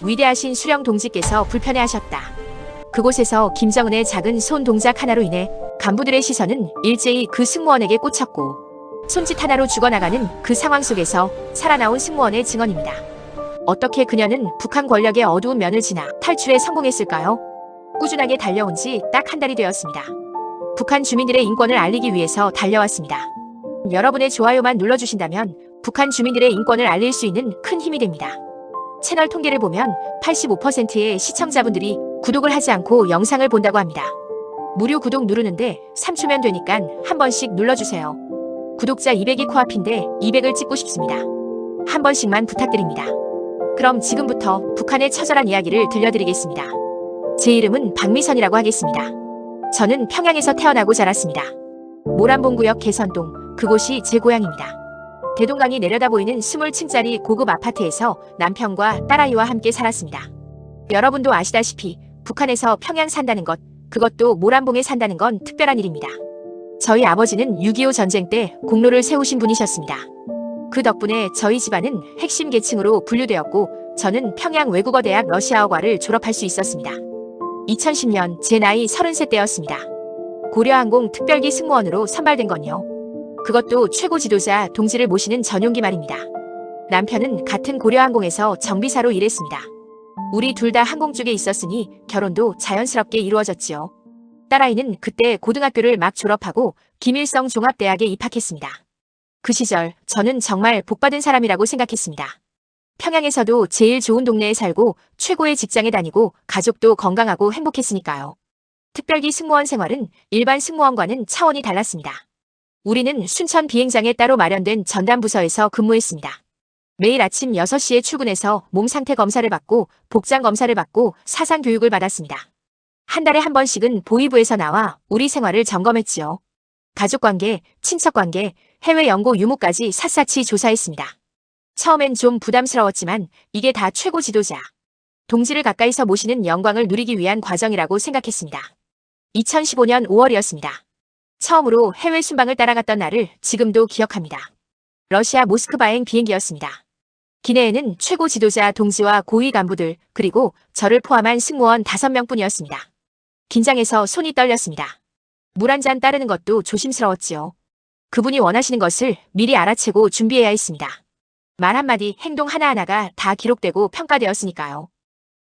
위대하신 수령 동지께서 불편해하셨다. 그곳에서 김정은의 작은 손 동작 하나로 인해 간부들의 시선은 일제히 그 승무원에게 꽂혔고 손짓 하나로 죽어나가는 그 상황 속에서 살아나온 승무원의 증언입니다. 어떻게 그녀는 북한 권력의 어두운 면을 지나 탈출에 성공했을까요? 꾸준하게 달려온 지 딱 한 달이 되었습니다. 북한 주민들의 인권을 알리기 위해서 달려왔습니다. 여러분의 좋아요만 눌러주신다면 북한 주민들의 인권을 알릴 수 있는 큰 힘이 됩니다. 채널 통계를 보면 85%의 시청자분들이 구독을 하지 않고 영상을 본다고 합니다. 무료 구독 누르는데 3초면 되니까 한 번씩 눌러주세요. 구독자 200이 코앞인데 200을 찍고 싶습니다. 한 번씩만 부탁드립니다. 그럼 지금부터 북한의 처절한 이야기를 들려드리겠습니다. 제 이름은 박미선이라고 하겠습니다. 저는 평양에서 태어나고 자랐습니다. 모란봉구역 개선동, 그곳이 제 고향입니다. 대동강이 내려다보이는 20층짜리 고급 아파트에서 남편과 딸아이와 함께 살았습니다. 여러분도 아시다시피 북한에서 평양 산다는 것, 그것도 모란봉에 산다는 건 특별한 일입니다. 저희 아버지는 6.25 전쟁 때 공로를 세우신 분이셨습니다. 그 덕분에 저희 집안은 핵심 계층으로 분류되었고 저는 평양 외국어대학 러시아어과를 졸업할 수 있었습니다. 2010년 제 나이 30세 때였습니다. 고려항공 특별기 승무원으로 선발된 건요. 그것도 최고 지도자 동지를 모시는 전용기 말입니다. 남편은 같은 고려항공에서 정비사로 일했습니다. 우리 둘 다 항공 쪽에 있었으니 결혼도 자연스럽게 이루어졌지요. 딸아이는 그때 고등학교를 막 졸업하고 김일성 종합대학에 입학했습니다. 그 시절 저는 정말 복받은 사람이라고 생각했습니다. 평양에서도 제일 좋은 동네에 살고 최고의 직장에 다니고 가족도 건강하고 행복했으니까요. 특별기 승무원 생활은 일반 승무원과는 차원이 달랐습니다. 우리는 순천 비행장에 따로 마련된 전담부서에서 근무했습니다. 매일 아침 6시에 출근해서 몸 상태 검사를 받고 복장 검사를 받고 사상 교육을 받았습니다. 한 달에 한 번씩은 보위부에서 나와 우리 생활을 점검했지요. 가족관계, 친척관계, 해외 연고 유무까지 샅샅이 조사했습니다. 처음엔 좀 부담스러웠지만 이게 다 최고 지도자, 동지를 가까이서 모시는 영광을 누리기 위한 과정이라고 생각했습니다. 2015년 5월이었습니다. 처음으로 해외 순방을 따라갔던 날을 지금도 기억합니다. 러시아 모스크바행 비행기였습니다. 기내에는 최고 지도자 동지와 고위 간부들 그리고 저를 포함한 승무원 5명뿐이었습니다. 긴장해서 손이 떨렸습니다. 물 한 잔 따르는 것도 조심스러웠지요. 그분이 원하시는 것을 미리 알아채고 준비해야 했습니다. 말 한마디, 행동 하나하나가 다 기록되고 평가되었으니까요.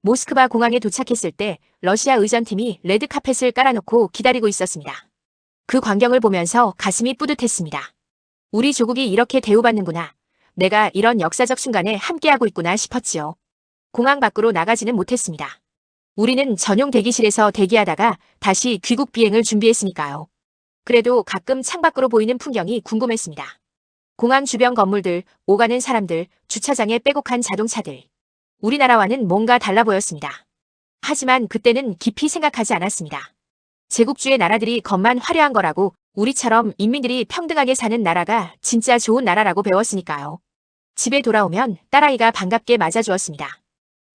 모스크바 공항에 도착했을 때 러시아 의전팀이 레드카펫을 깔아놓고 기다리고 있었습니다. 그 광경을 보면서 가슴이 뿌듯했습니다. 우리 조국이 이렇게 대우받는구나. 내가 이런 역사적 순간에 함께하고 있구나 싶었지요. 공항 밖으로 나가지는 못했습니다. 우리는 전용 대기실에서 대기하다가 다시 귀국 비행을 준비했으니까요. 그래도 가끔 창밖으로 보이는 풍경이 궁금했습니다. 공항 주변 건물들, 오가는 사람들, 주차장에 빼곡한 자동차들. 우리나라와는 뭔가 달라 보였습니다. 하지만 그때는 깊이 생각하지 않았습니다. 제국주의 나라들이 겉만 화려한 거라고 우리처럼 인민들이 평등하게 사는 나라가 진짜 좋은 나라라고 배웠으니까요. 집에 돌아오면 딸아이가 반갑게 맞아주었습니다.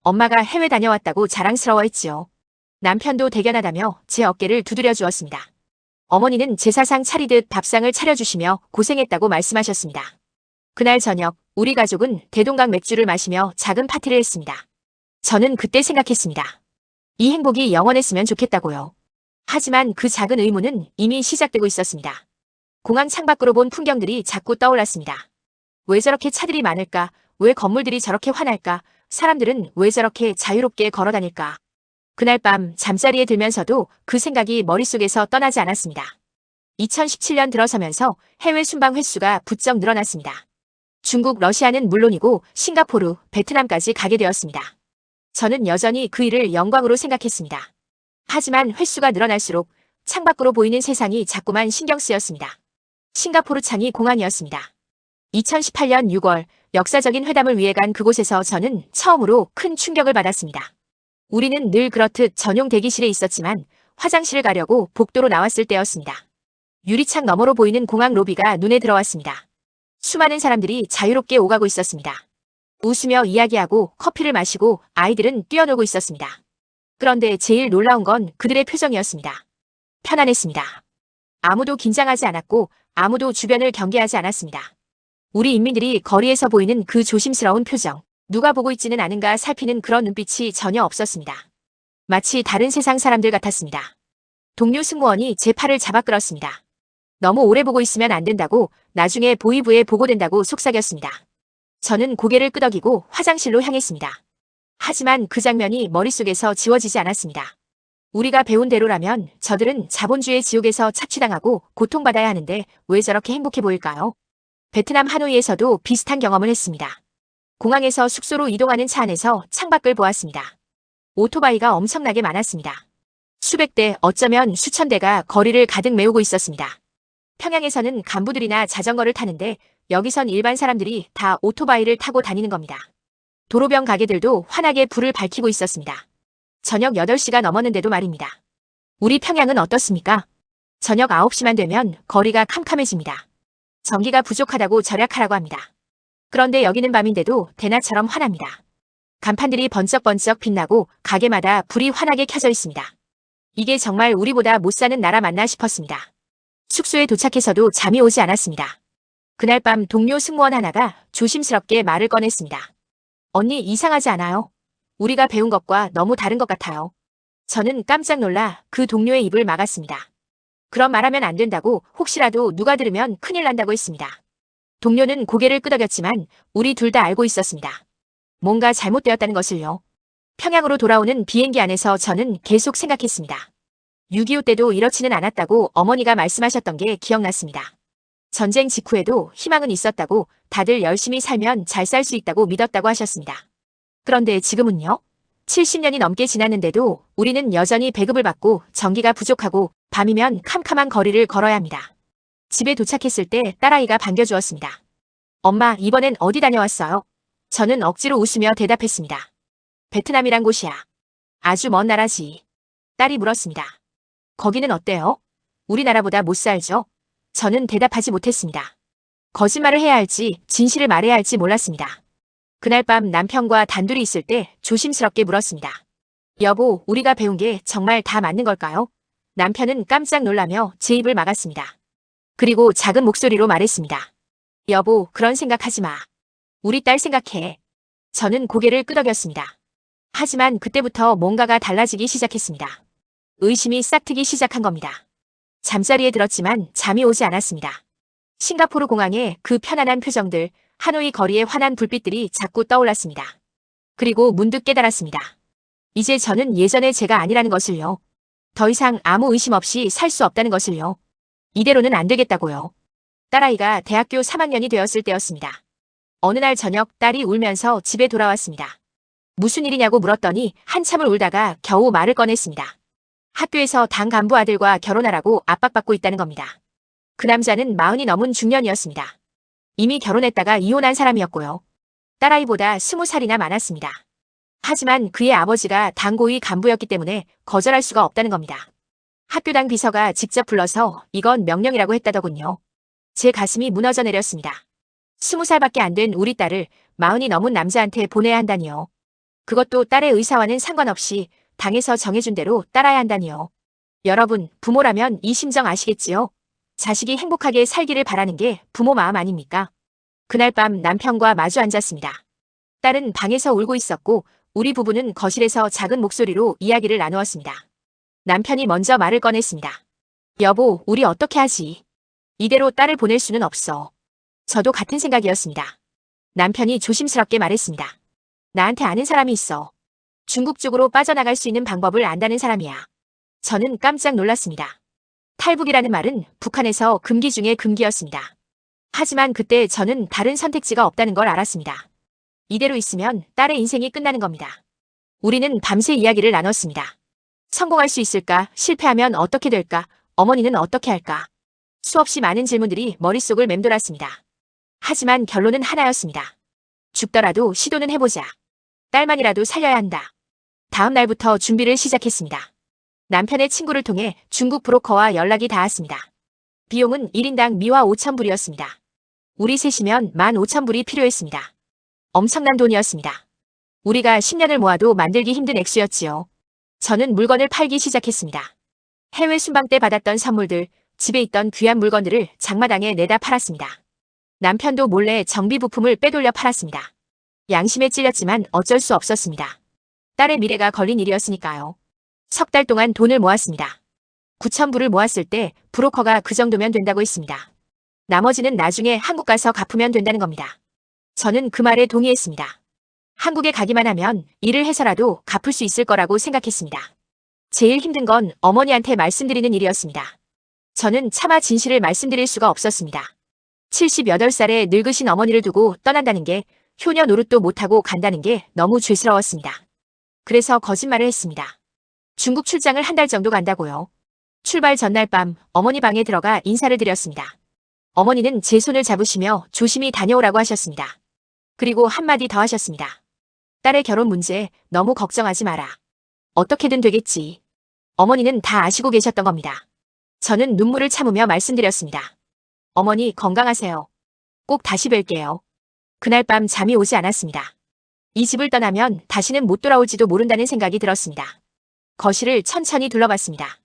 엄마가 해외 다녀왔다고 자랑스러워했지요. 남편도 대견하다며 제 어깨를 두드려 주었습니다. 어머니는 제사상 차리듯 밥상을 차려주시며 고생했다고 말씀하셨습니다. 그날 저녁 우리 가족은 대동강 맥주를 마시며 작은 파티를 했습니다. 저는 그때 생각했습니다. 이 행복이 영원했으면 좋겠다고요. 하지만 그 작은 의문은 이미 시작되고 있었습니다. 공항 창밖으로 본 풍경들이 자꾸 떠올랐습니다. 왜 저렇게 차들이 많을까? 왜 건물들이 저렇게 환할까? 사람들은 왜 저렇게 자유롭게 걸어다닐까? 그날 밤 잠자리에 들면서도 그 생각이 머릿속에서 떠나지 않았습니다. 2017년 들어서면서 해외 순방 횟수가 부쩍 늘어났습니다. 중국, 러시아는 물론이고 싱가포르, 베트남까지 가게 되었습니다. 저는 여전히 그 일을 영광으로 생각했습니다. 하지만 횟수가 늘어날수록 창밖으로 보이는 세상이 자꾸만 신경 쓰였습니다. 싱가포르 창이 공항이었습니다. 2018년 6월 역사적인 회담을 위해 간 그곳에서 저는 처음으로 큰 충격을 받았습니다. 우리는 늘 그렇듯 전용 대기실에 있었지만 화장실을 가려고 복도로 나왔을 때였습니다. 유리창 너머로 보이는 공항 로비가 눈에 들어왔습니다. 수많은 사람들이 자유롭게 오가고 있었습니다. 웃으며 이야기하고 커피를 마시고 아이들은 뛰어놀고 있었습니다. 그런데 제일 놀라운 건 그들의 표정이었습니다. 편안했습니다. 아무도 긴장하지 않았고 아무도 주변을 경계하지 않았습니다. 우리 인민들이 거리에서 보이는 그 조심스러운 표정, 누가 보고 있지는 않은가 살피는 그런 눈빛이 전혀 없었습니다. 마치 다른 세상 사람들 같았습니다. 동료 승무원이 제 팔을 잡아 끌었습니다. 너무 오래 보고 있으면 안 된다고, 나중에 보이부에 보고된다고 속삭였습니다. 저는 고개를 끄덕이고 화장실로 향했습니다. 하지만 그 장면이 머릿속에서 지워지지 않았습니다. 우리가 배운 대로라면 저들은 자본주의 지옥에서 착취당하고 고통받아야 하는데 왜 저렇게 행복해 보일까요? 베트남 하노이에서도 비슷한 경험을 했습니다. 공항에서 숙소로 이동하는 차 안에서 창밖을 보았습니다. 오토바이가 엄청나게 많았습니다. 수백 대, 어쩌면 수천 대가 거리를 가득 메우고 있었습니다. 평양에서는 간부들이나 자전거를 타는데 여기선 일반 사람들이 다 오토바이를 타고 다니는 겁니다. 도로변 가게들도 환하게 불을 밝히고 있었습니다. 저녁 8시가 넘었는데도 말입니다. 우리 평양은 어떻습니까? 저녁 9시만 되면 거리가 캄캄해집니다. 전기가 부족하다고 절약하라고 합니다. 그런데 여기는 밤인데도 대낮처럼 환합니다. 간판들이 번쩍번쩍 빛나고 가게마다 불이 환하게 켜져 있습니다. 이게 정말 우리보다 못 사는 나라 맞나 싶었습니다. 숙소에 도착해서도 잠이 오지 않았습니다. 그날 밤 동료 승무원 하나가 조심스럽게 말을 꺼냈습니다. 언니 이상하지 않아요? 우리가 배운 것과 너무 다른 것 같아요. 저는 깜짝 놀라 그 동료의 입을 막았습니다. 그런 말하면 안 된다고, 혹시라도 누가 들으면 큰일 난다고 했습니다. 동료는 고개를 끄덕였지만 우리 둘 다 알고 있었습니다. 뭔가 잘못되었다는 것을요. 평양으로 돌아오는 비행기 안에서 저는 계속 생각했습니다. 6.25 때도 이렇지는 않았다고 어머니가 말씀하셨던 게 기억났습니다. 전쟁 직후에도 희망은 있었다고, 다들 열심히 살면 잘 살 수 있다고 믿었다고 하셨습니다. 그런데 지금은요? 70년이 넘게 지났는데도 우리는 여전히 배급을 받고 전기가 부족하고 밤이면 캄캄한 거리를 걸어야 합니다. 집에 도착했을 때 딸아이가 반겨주었습니다. 엄마, 이번엔 어디 다녀왔어요? 저는 억지로 웃으며 대답했습니다. 베트남이란 곳이야. 아주 먼 나라지. 딸이 물었습니다. 거기는 어때요? 우리나라보다 못 살죠? 저는 대답하지 못했습니다. 거짓말을 해야 할지 진실을 말해야 할지 몰랐습니다. 그날 밤 남편과 단둘이 있을 때 조심스럽게 물었습니다. 여보, 우리가 배운 게 정말 다 맞는 걸까요? 남편은 깜짝 놀라며 제 입을 막았습니다. 그리고 작은 목소리로 말했습니다. 여보, 그런 생각하지 마. 우리 딸 생각해. 저는 고개를 끄덕였습니다. 하지만 그때부터 뭔가가 달라지기 시작했습니다. 의심이 싹트기 시작한 겁니다. 잠자리에 들었지만 잠이 오지 않았습니다. 싱가포르 공항의 그 편안한 표정들, 하노이 거리의 환한 불빛들이 자꾸 떠올랐습니다. 그리고 문득 깨달았습니다. 이제 저는 예전의 제가 아니라는 것을요. 더 이상 아무 의심 없이 살 수 없다는 것을요. 이대로는 안 되겠다고요. 딸아이가 대학교 3학년이 되었을 때였습니다. 어느 날 저녁 딸이 울면서 집에 돌아왔습니다. 무슨 일이냐고 물었더니 한참을 울다가 겨우 말을 꺼냈습니다. 학교에서 당 간부 아들과 결혼하라고 압박받고 있다는 겁니다. 그 남자는 40이 넘은 중년이었습니다. 이미 결혼했다가 이혼한 사람이었고요. 딸아이보다 20살이나 많았습니다. 하지만 그의 아버지가 당고위 간부였기 때문에 거절할 수가 없다는 겁니다. 학교당 비서가 직접 불러서 이건 명령이라고 했다더군요. 제 가슴이 무너져 내렸습니다. 20살밖에 안 된 우리 딸을 40이 넘은 남자한테 보내야 한다니요. 그것도 딸의 의사와는 상관없이 당에서 정해준 대로 따라야 한다니요. 여러분, 부모라면 이 심정 아시겠지요? 자식이 행복하게 살기를 바라는 게 부모 마음 아닙니까? 그날 밤 남편과 마주 앉았습니다. 딸은 방에서 울고 있었고 우리 부부는 거실에서 작은 목소리로 이야기를 나누었습니다. 남편이 먼저 말을 꺼냈습니다. 여보, 우리 어떻게 하지? 이대로 딸을 보낼 수는 없어. 저도 같은 생각이었습니다. 남편이 조심스럽게 말했습니다. 나한테 아는 사람이 있어. 중국 쪽으로 빠져나갈 수 있는 방법을 안다는 사람이야. 저는 깜짝 놀랐습니다. 탈북이라는 말은 북한에서 금기 중에 금기였습니다. 하지만 그때 저는 다른 선택지가 없다는 걸 알았습니다. 이대로 있으면 딸의 인생이 끝나는 겁니다. 우리는 밤새 이야기를 나눴습니다. 성공할 수 있을까? 실패하면 어떻게 될까? 어머니는 어떻게 할까? 수없이 많은 질문들이 머릿속을 맴돌았습니다. 하지만 결론은 하나였습니다. 죽더라도 시도는 해보자. 딸만이라도 살려야 한다. 다음 날부터 준비를 시작했습니다. 남편의 친구를 통해 중국 브로커와 연락이 닿았습니다. 비용은 1인당 미화 5,000불이었습니다. 우리 셋이면 15,000불이 필요했습니다. 엄청난 돈이었습니다. 우리가 10년을 모아도 만들기 힘든 액수였지요. 저는 물건을 팔기 시작했습니다. 해외 순방 때 받았던 선물들, 집에 있던 귀한 물건들을 장마당에 내다 팔았습니다. 남편도 몰래 정비 부품을 빼돌려 팔았습니다. 양심에 찔렸지만 어쩔 수 없었습니다. 딸의 미래가 걸린 일이었으니까요. 석 달 동안 돈을 모았습니다. 9,000불을 모았을 때 브로커가 그 정도면 된다고 했습니다. 나머지는 나중에 한국 가서 갚으면 된다는 겁니다. 저는 그 말에 동의했습니다. 한국에 가기만 하면 일을 해서라도 갚을 수 있을 거라고 생각했습니다. 제일 힘든 건 어머니한테 말씀드리는 일이었습니다. 저는 차마 진실을 말씀드릴 수가 없었습니다. 78살의 늙으신 어머니를 두고 떠난다는 게 효녀 노릇도 못하고 간다는 게 너무 죄스러웠습니다. 그래서 거짓말을 했습니다. 중국 출장을 한 달 정도 간다고요. 출발 전날 밤 어머니 방에 들어가 인사를 드렸습니다. 어머니는 제 손을 잡으시며 조심히 다녀오라고 하셨습니다. 그리고 한마디 더 하셨습니다. 딸의 결혼 문제 너무 걱정하지 마라. 어떻게든 되겠지. 어머니는 다 아시고 계셨던 겁니다. 저는 눈물을 참으며 말씀드렸습니다. 어머니 건강하세요. 꼭 다시 뵐게요. 그날 밤 잠이 오지 않았습니다. 이 집을 떠나면 다시는 못 돌아올지도 모른다는 생각이 들었습니다. 거실을 천천히 둘러봤습니다.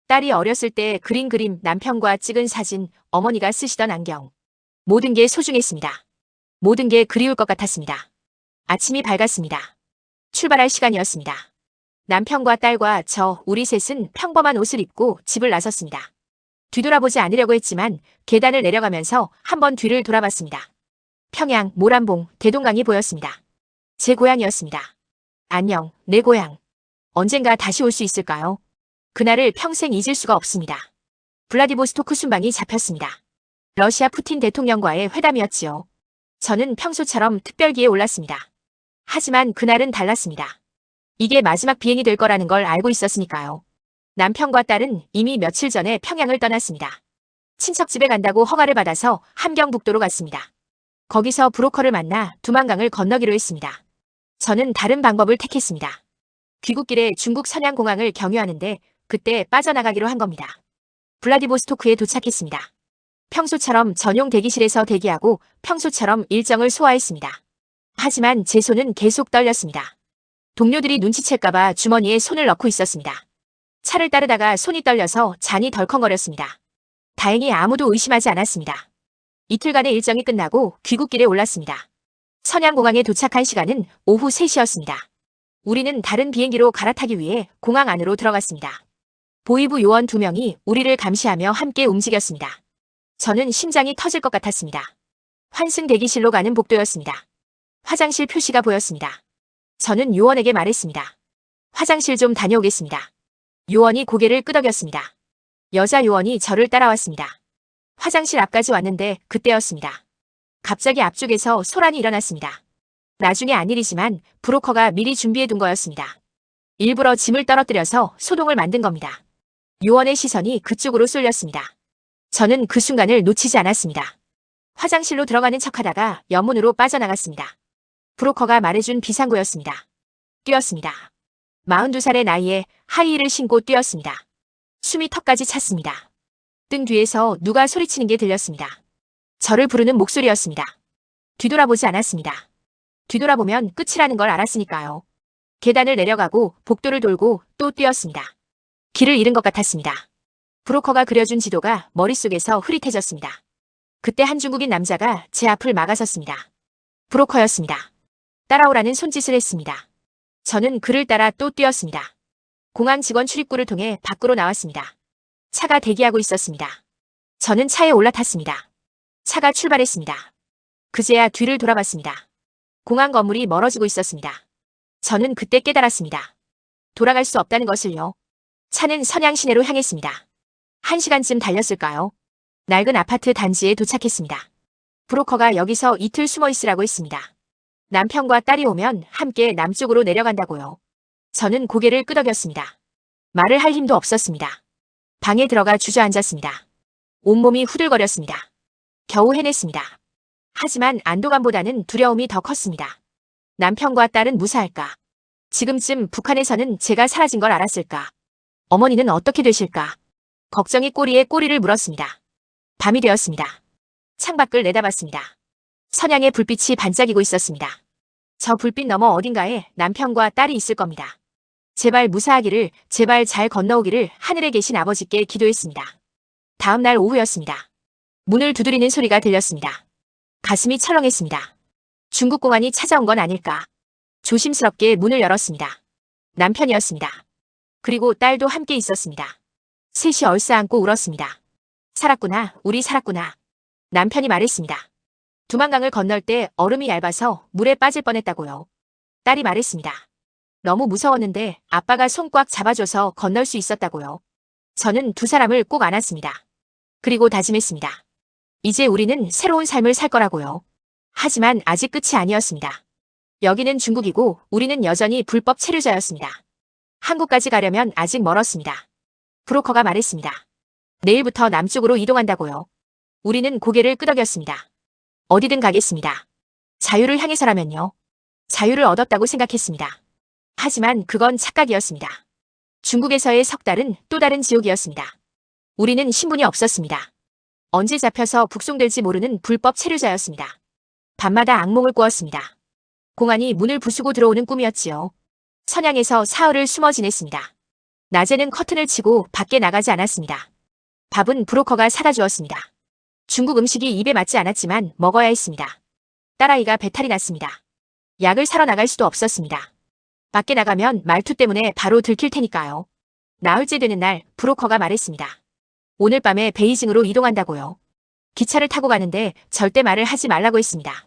딸이 어렸을 때 그린 그림, 남편과 찍은 사진, 어머니가 쓰시던 안경. 모든 게 소중했습니다. 모든 게 그리울 것 같았습니다. 아침이 밝았습니다. 출발할 시간이었습니다. 남편과 딸과 우리 셋은 평범한 옷을 입고 집을 나섰습니다. 뒤돌아보지 않으려고 했지만 계단을 내려가면서 한번 뒤를 돌아봤습니다. 평양, 모란봉, 대동강이 보였습니다. 제 고향이었습니다. 안녕, 내 고향. 언젠가 다시 올 수 있을까요? 그날을 평생 잊을 수가 없습니다. 블라디보스토크 순방이 잡혔습니다. 러시아 푸틴 대통령과의 회담이었지요. 저는 평소처럼 특별기에 올랐습니다. 하지만 그날은 달랐습니다. 이게 마지막 비행이 될 거라는 걸 알고 있었으니까요. 남편과 딸은 이미 며칠 전에 평양을 떠났습니다. 친척집에 간다고 허가를 받아서 함경북도로 갔습니다. 거기서 브로커를 만나 두만강을 건너기로 했습니다. 저는 다른 방법을 택했습니다. 귀국길에 중국 선양공항을 경유하는데 그때 빠져나가기로 한 겁니다. 블라디보스토크에 도착했습니다. 평소처럼 전용 대기실에서 대기하고 평소처럼 일정을 소화했습니다. 하지만 제 손은 계속 떨렸습니다. 동료들이 눈치챌까봐 주머니에 손을 넣고 있었습니다. 차를 따르다가 손이 떨려서 잔이 덜컹거렸습니다. 다행히 아무도 의심하지 않았습니다. 이틀간의 일정이 끝나고 귀국길에 올랐습니다. 선양공항에 도착한 시간은 오후 3시였습니다. 우리는 다른 비행기로 갈아타기 위해 공항 안으로 들어갔습니다. 보이부 요원 2명이 우리를 감시하며 함께 움직였습니다. 저는 심장이 터질 것 같았습니다. 환승 대기실로 가는 복도였습니다. 화장실 표시가 보였습니다. 저는 요원에게 말했습니다. 화장실 좀 다녀오겠습니다. 요원이 고개를 끄덕였습니다. 여자 요원이 저를 따라왔습니다. 화장실 앞까지 왔는데 그때였습니다. 갑자기 앞쪽에서 소란이 일어났습니다. 나중에 안 일이지만 브로커가 미리 준비해둔 거였습니다. 일부러 짐을 떨어뜨려서 소동을 만든 겁니다. 요원의 시선이 그쪽으로 쏠렸습니다. 저는 그 순간을 놓치지 않았습니다. 화장실로 들어가는 척하다가 옆문으로 빠져나갔습니다. 브로커가 말해준 비상구였습니다. 뛰었습니다. 42살의 나이에 하이힐을 신고 뛰었습니다. 숨이 턱까지 찼습니다. 등 뒤에서 누가 소리치는 게 들렸습니다. 저를 부르는 목소리였습니다. 뒤돌아보지 않았습니다. 뒤돌아보면 끝이라는 걸 알았으니까요. 계단을 내려가고 복도를 돌고 또 뛰었습니다. 길을 잃은 것 같았습니다. 브로커가 그려준 지도가 머릿속에서 흐릿해졌습니다. 그때 한 중국인 남자가 제 앞을 막아섰습니다. 브로커였습니다. 따라오라는 손짓을 했습니다. 저는 그를 따라 또 뛰었습니다. 공항 직원 출입구를 통해 밖으로 나왔습니다. 차가 대기하고 있었습니다. 저는 차에 올라탔습니다. 차가 출발했습니다. 그제야 뒤를 돌아봤습니다. 공항 건물이 멀어지고 있었습니다. 저는 그때 깨달았습니다. 돌아갈 수 없다는 것을요. 차는 선양 시내로 향했습니다. 1시간쯤 달렸을까요? 낡은 아파트 단지에 도착했습니다. 브로커가 여기서 이틀 숨어 있으라고 했습니다. 남편과 딸이 오면 함께 남쪽으로 내려간다고요. 저는 고개를 끄덕였습니다. 말을 할 힘도 없었습니다. 방에 들어가 주저앉았습니다. 온몸이 후들거렸습니다. 겨우 해냈습니다. 하지만 안도감보다는 두려움이 더 컸습니다. 남편과 딸은 무사할까? 지금쯤 북한에서는 제가 사라진 걸 알았을까? 어머니는 어떻게 되실까? 걱정이 꼬리에 꼬리를 물었습니다. 밤이 되었습니다. 창밖을 내다봤습니다. 선양의 불빛이 반짝이고 있었습니다. 저 불빛 너머 어딘가에 남편과 딸이 있을 겁니다. 제발 무사하기를, 제발 잘 건너오기를 하늘에 계신 아버지께 기도했습니다. 다음 날 오후였습니다. 문을 두드리는 소리가 들렸습니다. 가슴이 철렁했습니다. 중국 공안이 찾아온 건 아닐까. 조심스럽게 문을 열었습니다. 남편이었습니다. 그리고 딸도 함께 있었습니다. 셋이 얼싸안고 울었습니다. 살았구나, 우리 살았구나. 남편이 말했습니다. 두만강을 건널 때 얼음이 얇아서 물에 빠질 뻔했다고요. 딸이 말했습니다. 너무 무서웠는데 아빠가 손 꽉 잡아줘서 건널 수 있었다고요. 저는 두 사람을 꼭 안았습니다. 그리고 다짐했습니다. 이제 우리는 새로운 삶을 살 거라고요. 하지만 아직 끝이 아니었습니다. 여기는 중국이고 우리는 여전히 불법 체류자였습니다. 한국까지 가려면 아직 멀었습니다. 브로커가 말했습니다. 내일부터 남쪽으로 이동한다고요. 우리는 고개를 끄덕였습니다. 어디든 가겠습니다. 자유를 향해서라면요. 자유를 얻었다고 생각했습니다. 하지만 그건 착각이었습니다. 중국에서의 석 달은 또 다른 지옥이었습니다. 우리는 신분이 없었습니다. 언제 잡혀서 북송될지 모르는 불법 체류자였습니다. 밤마다 악몽을 꾸었습니다. 공안이 문을 부수고 들어오는 꿈이었지요. 선양에서 사흘을 숨어 지냈습니다. 낮에는 커튼을 치고 밖에 나가지 않았습니다. 밥은 브로커가 사다 주었습니다. 중국 음식이 입에 맞지 않았지만 먹어야 했습니다. 딸아이가 배탈이 났습니다. 약을 사러 나갈 수도 없었습니다. 밖에 나가면 말투 때문에 바로 들킬 테니까요. 나흘째 되는 날 브로커가 말했습니다. 오늘 밤에 베이징으로 이동한다고요. 기차를 타고 가는데 절대 말을 하지 말라고 했습니다.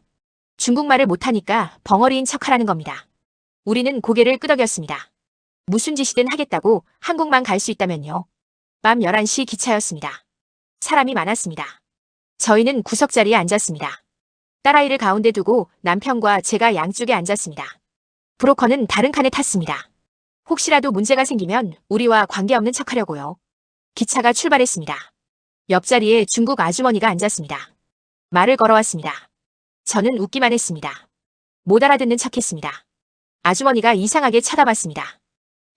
중국말을 못하니까 벙어리인 척하라는 겁니다. 우리는 고개를 끄덕였습니다. 무슨 짓이든 하겠다고 한국만 갈 수 있다면요. 밤 11시 기차였습니다. 사람이 많았습니다. 저희는 구석자리에 앉았습니다. 딸아이를 가운데 두고 남편과 제가 양쪽에 앉았습니다. 브로커는 다른 칸에 탔습니다. 혹시라도 문제가 생기면 우리와 관계없는 척하려고요. 기차가 출발했습니다. 옆자리에 중국 아주머니가 앉았습니다. 말을 걸어왔습니다. 저는 웃기만 했습니다. 못 알아듣는 척했습니다. 아주머니가 이상하게 쳐다봤습니다.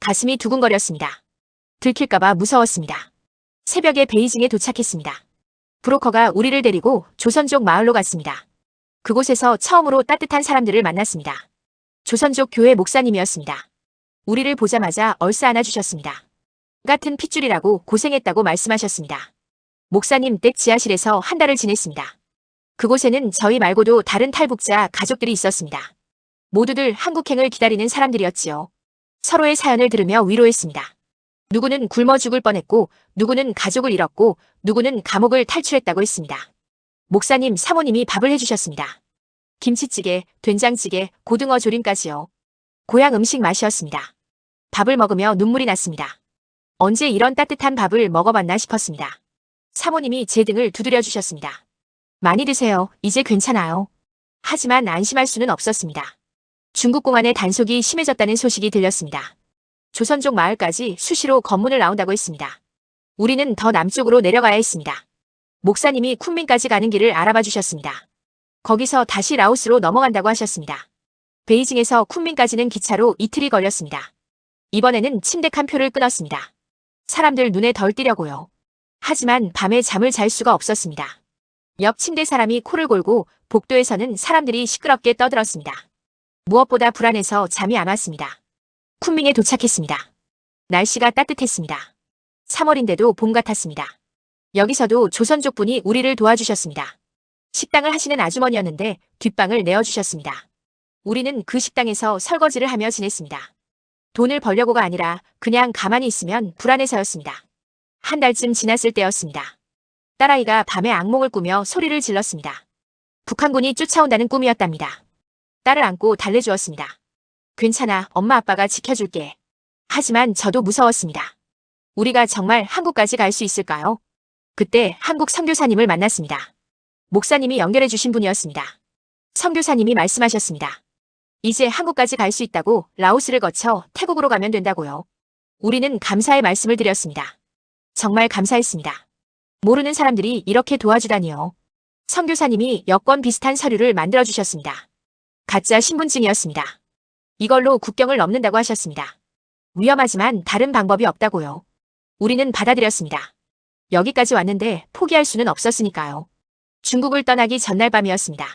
가슴이 두근거렸습니다. 들킬까봐 무서웠습니다. 새벽에 베이징에 도착했습니다. 브로커가 우리를 데리고 조선족 마을로 갔습니다. 그곳에서 처음으로 따뜻한 사람들을 만났습니다. 조선족 교회 목사님이었습니다. 우리를 보자마자 얼싸 안아주셨습니다. 같은 핏줄이라고 고생했다고 말씀하셨습니다. 목사님 댁 지하실에서 한 달을 지냈습니다. 그곳에는 저희 말고도 다른 탈북자 가족들이 있었습니다. 모두들 한국행을 기다리는 사람들이었지요. 서로의 사연을 들으며 위로했습니다. 누구는 굶어 죽을 뻔했고 누구는 가족을 잃었고 누구는 감옥을 탈출했다고 했습니다. 목사님, 사모님이 밥을 해주셨습니다. 김치찌개, 된장찌개, 고등어 조림까지요. 고향 음식 맛이었습니다. 밥을 먹으며 눈물이 났습니다. 언제 이런 따뜻한 밥을 먹어봤나 싶었습니다. 사모님이 제 등을 두드려 주셨습니다. 많이 드세요. 이제 괜찮아요. 하지만 안심할 수는 없었습니다. 중국 공안의 단속이 심해졌다는 소식이 들렸습니다. 조선족 마을까지 수시로 검문을 나온다고 했습니다. 우리는 더 남쪽으로 내려가야 했습니다. 목사님이 쿤민까지 가는 길을 알아봐 주셨습니다. 거기서 다시 라오스로 넘어간다고 하셨습니다. 베이징에서 쿤민까지는 기차로 이틀이 걸렸습니다. 이번에는 침대 칸표를 끊었습니다. 사람들 눈에 덜 띄려고요. 하지만 밤에 잠을 잘 수가 없었습니다. 옆 침대 사람이 코를 골고 복도에서는 사람들이 시끄럽게 떠들었습니다. 무엇보다 불안해서 잠이 안 왔습니다. 쿤밍에 도착했습니다. 날씨가 따뜻했습니다. 3월인데도 봄 같았습니다. 여기서도 조선족 분이 우리를 도와주셨습니다. 식당을 하시는 아주머니였는데 뒷방을 내어주셨습니다. 우리는 그 식당에서 설거지를 하며 지냈습니다. 돈을 벌려고가 아니라 그냥 가만히 있으면 불안해서였습니다. 한 달쯤 지났을 때였습니다. 딸아이가 밤에 악몽을 꾸며 소리를 질렀습니다. 북한군이 쫓아온다는 꿈이었답니다. 딸을 안고 달래주었습니다. 괜찮아, 엄마 아빠가 지켜줄게. 하지만 저도 무서웠습니다. 우리가 정말 한국까지 갈 수 있을까요? 그때 한국 선교사님을 만났습니다. 목사님이 연결해 주신 분이었습니다. 선교사님이 말씀하셨습니다. 이제 한국까지 갈 수 있다고 라오스를 거쳐 태국으로 가면 된다고요. 우리는 감사의 말씀을 드렸습니다. 정말 감사했습니다. 모르는 사람들이 이렇게 도와주다니요. 선교사님이 여권 비슷한 서류를 만들어 주셨습니다. 가짜 신분증이었습니다. 이걸로 국경을 넘는다고 하셨습니다. 위험하지만 다른 방법이 없다고요. 우리는 받아들였습니다. 여기까지 왔는데 포기할 수는 없었으니까요. 중국을 떠나기 전날 밤이었습니다.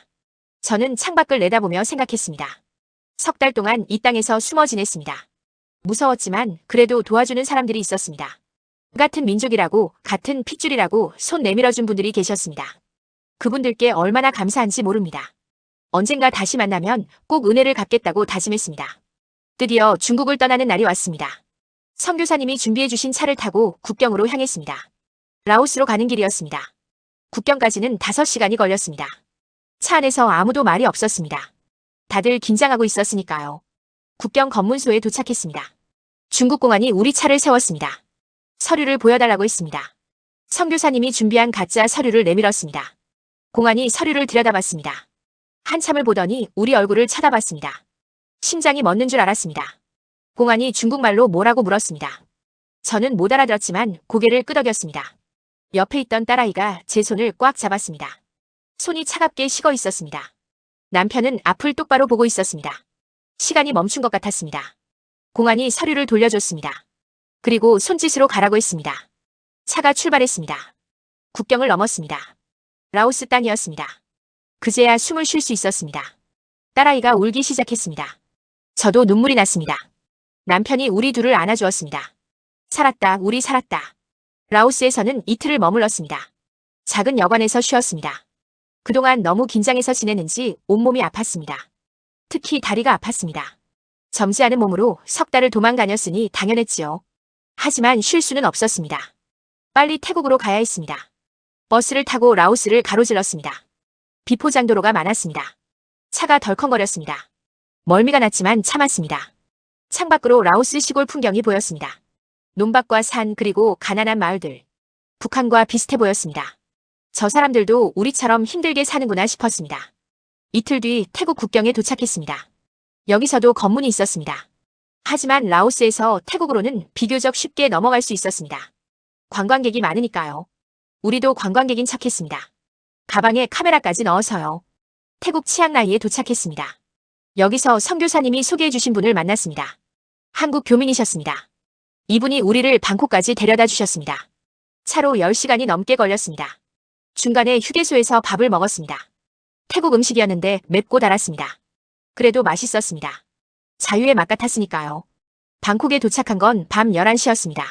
저는 창밖을 내다보며 생각했습니다. 석 달 동안 이 땅에서 숨어 지냈습니다. 무서웠지만 그래도 도와주는 사람들이 있었습니다. 같은 민족이라고, 같은 핏줄이라고 손 내밀어준 분들이 계셨습니다. 그분들께 얼마나 감사한지 모릅니다. 언젠가 다시 만나면 꼭 은혜를 갚겠다고 다짐했습니다. 드디어 중국을 떠나는 날이 왔습니다. 선교사님이 준비해주신 차를 타고 국경으로 향했습니다. 라오스로 가는 길이었습니다. 국경까지는 5시간이 걸렸습니다. 차 안에서 아무도 말이 없었습니다. 다들 긴장하고 있었으니까요. 국경 검문소에 도착했습니다. 중국 공안이 우리 차를 세웠습니다. 서류를 보여달라고 했습니다. 선교사님이 준비한 가짜 서류를 내밀었습니다. 공안이 서류를 들여다봤습니다. 한참을 보더니 우리 얼굴을 쳐다봤습니다. 심장이 멎는 줄 알았습니다. 공안이 중국말로 뭐라고 물었습니다. 저는 못 알아들었지만 고개를 끄덕였습니다. 옆에 있던 딸아이가 제 손을 꽉 잡았습니다. 손이 차갑게 식어 있었습니다. 남편은 앞을 똑바로 보고 있었습니다. 시간이 멈춘 것 같았습니다. 공안이 서류를 돌려줬습니다. 그리고 손짓으로 가라고 했습니다. 차가 출발했습니다. 국경을 넘었습니다. 라오스 땅이었습니다. 그제야 숨을 쉴 수 있었습니다. 딸아이가 울기 시작했습니다. 저도 눈물이 났습니다. 남편이 우리 둘을 안아주었습니다. 살았다, 우리 살았다. 라오스에서는 이틀을 머물렀습니다. 작은 여관에서 쉬었습니다. 그동안 너무 긴장해서 지냈는지 온몸이 아팠습니다. 특히 다리가 아팠습니다. 점지않은 몸으로 석 달을 도망다녔으니 당연했지요. 하지만 쉴 수는 없었습니다. 빨리 태국으로 가야 했습니다. 버스를 타고 라오스를 가로질렀습니다. 비포장도로가 많았습니다. 차가 덜컹거렸습니다. 멀미가 났지만 참았습니다. 창밖으로 라오스 시골 풍경이 보였습니다. 논밭과 산 그리고 가난한 마을들. 북한과 비슷해 보였습니다. 저 사람들도 우리처럼 힘들게 사는구나 싶었습니다. 이틀 뒤 태국 국경에 도착했습니다. 여기서도 검문이 있었습니다. 하지만 라오스에서 태국으로는 비교적 쉽게 넘어갈 수 있었습니다. 관광객이 많으니까요. 우리도 관광객인 척했습니다. 가방에 카메라까지 넣어서요. 태국 치앙라이에 도착했습니다. 여기서 선교사님이 소개해 주신 분을 만났습니다. 한국 교민이셨습니다. 이분이 우리를 방콕까지 데려다 주셨습니다. 차로 10시간이 넘게 걸렸습니다. 중간에 휴게소에서 밥을 먹었습니다. 태국 음식이었는데 맵고 달았습니다. 그래도 맛있었습니다. 자유의 맛 같았으니까요. 방콕에 도착한 건 밤 11시였습니다.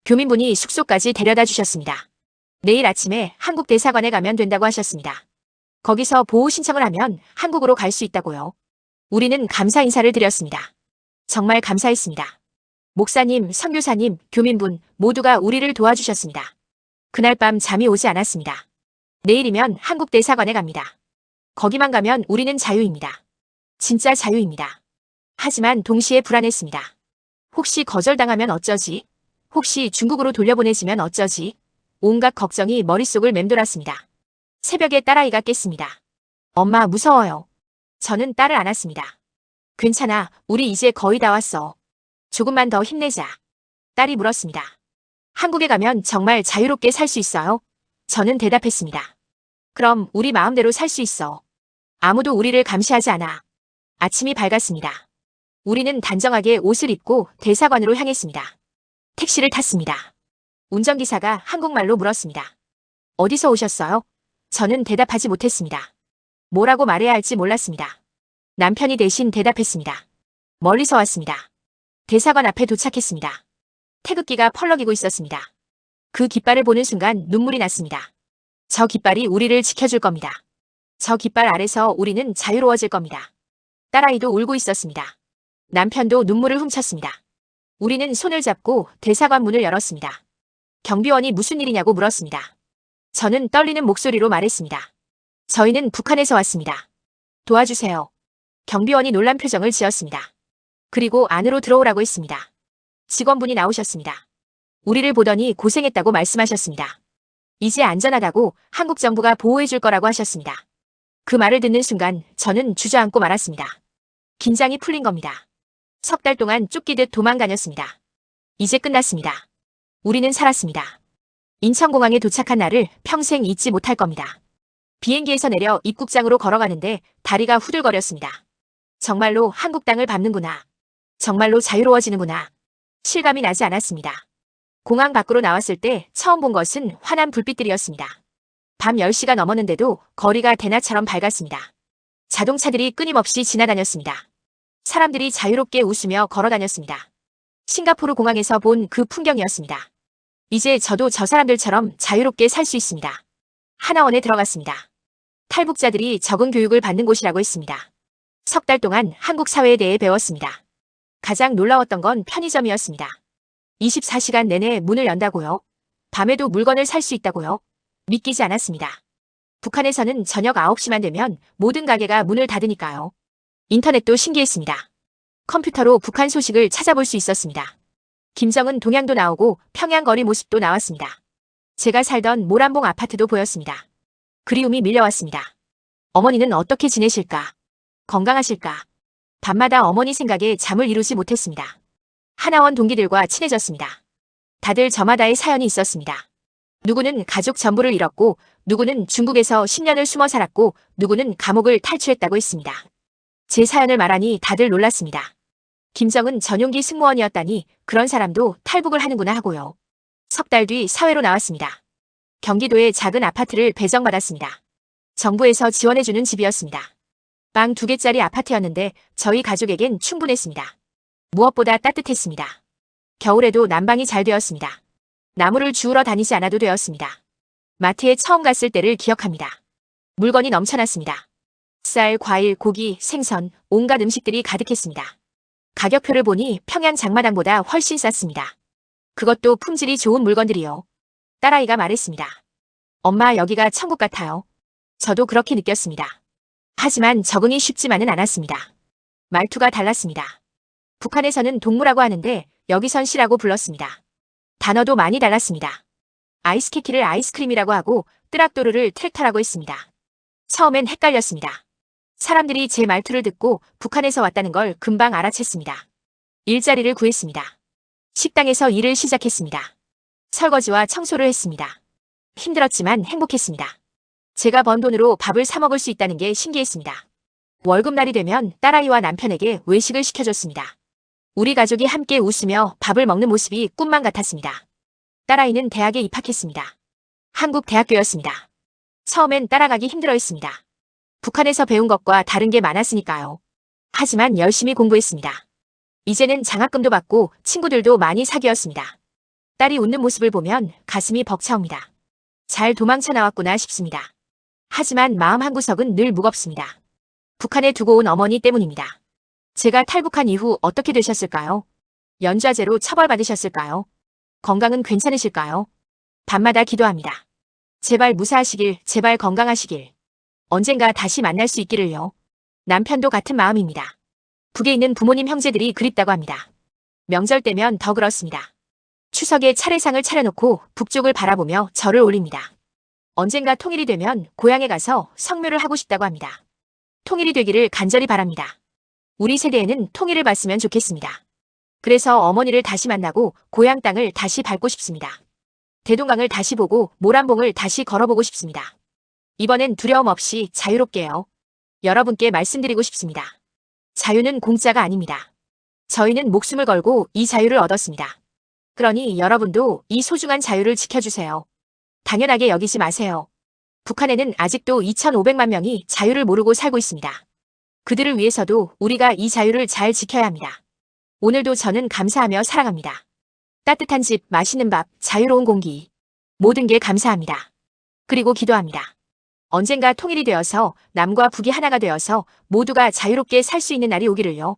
교민분이 숙소까지 데려다 주셨습니다. 내일 아침에 한국 대사관에 가면 된다고 하셨습니다. 거기서 보호 신청을 하면 한국으로 갈 수 있다고요. 우리는 감사 인사를 드렸습니다. 정말 감사했습니다. 목사님, 선교사님, 교민분 모두가 우리를 도와주셨습니다. 그날 밤 잠이 오지 않았습니다. 내일이면 한국 대사관에 갑니다. 거기만 가면 우리는 자유입니다. 진짜 자유입니다. 하지만 동시에 불안했습니다. 혹시 거절당하면 어쩌지? 혹시 중국으로 돌려보내지면 어쩌지? 온갖 걱정이 머릿속을 맴돌았습니다. 새벽에 딸아이가 깼습니다. 엄마 무서워요. 저는 딸을 안았습니다. 괜찮아, 우리 이제 거의 다 왔어. 조금만 더 힘내자. 딸이 물었습니다. 한국에 가면 정말 자유롭게 살 수 있어요? 저는 대답했습니다. 그럼 우리 마음대로 살 수 있어. 아무도 우리를 감시하지 않아. 아침이 밝았습니다. 우리는 단정하게 옷을 입고 대사관으로 향했습니다. 택시를 탔습니다. 운전기사가 한국말로 물었습니다. 어디서 오셨어요? 저는 대답하지 못했습니다. 뭐라고 말해야 할지 몰랐습니다. 남편이 대신 대답했습니다. 멀리서 왔습니다. 대사관 앞에 도착했습니다. 태극기가 펄럭이고 있었습니다. 그 깃발을 보는 순간 눈물이 났습니다. 저 깃발이 우리를 지켜줄 겁니다. 저 깃발 아래서 우리는 자유로워질 겁니다. 딸아이도 울고 있었습니다. 남편도 눈물을 훔쳤습니다. 우리는 손을 잡고 대사관 문을 열었습니다. 경비원이 무슨 일이냐고 물었습니다. 저는 떨리는 목소리로 말했습니다. 저희는 북한에서 왔습니다. 도와주세요. 경비원이 놀란 표정을 지었습니다. 그리고 안으로 들어오라고 했습니다. 직원분이 나오셨습니다. 우리를 보더니 고생했다고 말씀하셨습니다. 이제 안전하다고 한국 정부가 보호해 줄 거라고 하셨습니다. 그 말을 듣는 순간 저는 주저앉고 말았습니다. 긴장이 풀린 겁니다. 석 달 동안 쫓기듯 도망다녔습니다. 이제 끝났습니다. 우리는 살았습니다. 인천공항에 도착한 날을 평생 잊지 못할 겁니다. 비행기에서 내려 입국장으로 걸어가는데 다리가 후들거렸습니다. 정말로 한국 땅을 밟는구나. 정말로 자유로워지는구나. 실감이 나지 않았습니다. 공항 밖으로 나왔을 때 처음 본 것은 환한 불빛들이었습니다. 밤 10시가 넘었는데도 거리가 대낮처럼 밝았습니다. 자동차들이 끊임없이 지나다녔습니다. 사람들이 자유롭게 웃으며 걸어다녔습니다. 싱가포르 공항에서 본 그 풍경이었습니다. 이제 저도 저 사람들처럼 자유롭게 살 수 있습니다. 하나원에 들어갔습니다. 탈북자들이 적응 교육을 받는 곳이라고 했습니다. 석 달 동안 한국 사회에 대해 배웠습니다. 가장 놀라웠던 건 편의점이었습니다. 24시간 내내 문을 연다고요? 밤에도 물건을 살 수 있다고요? 믿기지 않았습니다. 북한에서는 저녁 9시만 되면 모든 가게가 문을 닫으니까요. 인터넷도 신기했습니다. 컴퓨터로 북한 소식을 찾아볼 수 있었습니다. 김정은 동향도 나오고 평양 거리 모습도 나왔습니다. 제가 살던 모란봉 아파트도 보였습니다. 그리움이 밀려왔습니다. 어머니는 어떻게 지내실까? 건강하실까? 밤마다 어머니 생각에 잠을 이루지 못했습니다. 하나원 동기들과 친해졌습니다. 다들 저마다의 사연이 있었습니다. 누구는 가족 전부를 잃었고, 누구는 중국에서 10년을 숨어 살았고, 누구는 감옥을 탈출했다고 했습니다. 제 사연을 말하니 다들 놀랐습니다. 김정은 전용기 승무원이었다니 그런 사람도 탈북을 하는구나 하고요. 석 달 뒤 사회로 나왔습니다. 경기도의 작은 아파트를 배정받았습니다. 정부에서 지원해주는 집이었습니다. 방 2개짜리 아파트였는데 저희 가족에겐 충분했습니다. 무엇보다 따뜻했습니다. 겨울에도 난방이 잘 되었습니다. 나무를 주우러 다니지 않아도 되었습니다. 마트에 처음 갔을 때를 기억합니다. 물건이 넘쳐났습니다. 쌀, 과일, 고기, 생선, 온갖 음식들이 가득했습니다. 가격표를 보니 평양 장마당보다 훨씬 쌌습니다. 그것도 품질이 좋은 물건들이요. 딸아이가 말했습니다. 엄마, 여기가 천국 같아요. 저도 그렇게 느꼈습니다. 하지만 적응이 쉽지만은 않았습니다. 말투가 달랐습니다. 북한에서는 동무라고 하는데 여기선 씨라고 불렀습니다. 단어도 많이 달랐습니다. 아이스케키를 아이스크림이라고 하고 뜨락도르를 트랙터라고 했습니다. 처음엔 헷갈렸습니다. 사람들이 제 말투를 듣고 북한에서 왔다는 걸 금방 알아챘습니다. 일자리를 구했습니다. 식당에서 일을 시작했습니다. 설거지와 청소를 했습니다. 힘들었지만 행복했습니다. 제가 번 돈으로 밥을 사 먹을 수 있다는 게 신기했습니다. 월급날이 되면 딸아이와 남편에게 외식을 시켜줬습니다. 우리 가족이 함께 웃으며 밥을 먹는 모습이 꿈만 같았습니다. 딸아이는 대학에 입학했습니다. 한국 대학교였습니다. 처음엔 따라가기 힘들어했습니다. 북한에서 배운 것과 다른 게 많았으니까요. 하지만 열심히 공부했습니다. 이제는 장학금도 받고 친구들도 많이 사귀었습니다. 딸이 웃는 모습을 보면 가슴이 벅차옵니다. 잘 도망쳐 나왔구나 싶습니다. 하지만 마음 한구석은 늘 무겁습니다. 북한에 두고 온 어머니 때문입니다. 제가 탈북한 이후 어떻게 되셨을까요? 연좌제로 처벌받으셨을까요? 건강은 괜찮으실까요? 밤마다 기도합니다. 제발 무사하시길, 제발 건강하시길. 언젠가 다시 만날 수 있기를요. 남편도 같은 마음입니다. 북에 있는 부모님 형제들이 그립다고 합니다. 명절 때면 더 그렇습니다. 추석에 차례상을 차려놓고 북쪽을 바라보며 절을 올립니다. 언젠가 통일이 되면 고향에 가서 성묘를 하고 싶다고 합니다. 통일이 되기를 간절히 바랍니다. 우리 세대에는 통일을 봤으면 좋겠습니다. 그래서 어머니를 다시 만나고 고향 땅을 다시 밟고 싶습니다. 대동강을 다시 보고 모란봉을 다시 걸어보고 싶습니다. 이번엔 두려움 없이 자유롭게요. 여러분께 말씀드리고 싶습니다. 자유는 공짜가 아닙니다. 저희는 목숨을 걸고 이 자유를 얻었습니다. 그러니 여러분도 이 소중한 자유를 지켜주세요. 당연하게 여기지 마세요. 북한에는 아직도 2,500만 명이 자유를 모르고 살고 있습니다. 그들을 위해서도 우리가 이 자유를 잘 지켜야 합니다. 오늘도 저는 감사하며 사랑합니다. 따뜻한 집, 맛있는 밥, 자유로운 공기. 모든 게 감사합니다. 그리고 기도합니다. 언젠가 통일이 되어서 남과 북이 하나가 되어서 모두가 자유롭게 살 수 있는 날이 오기를요.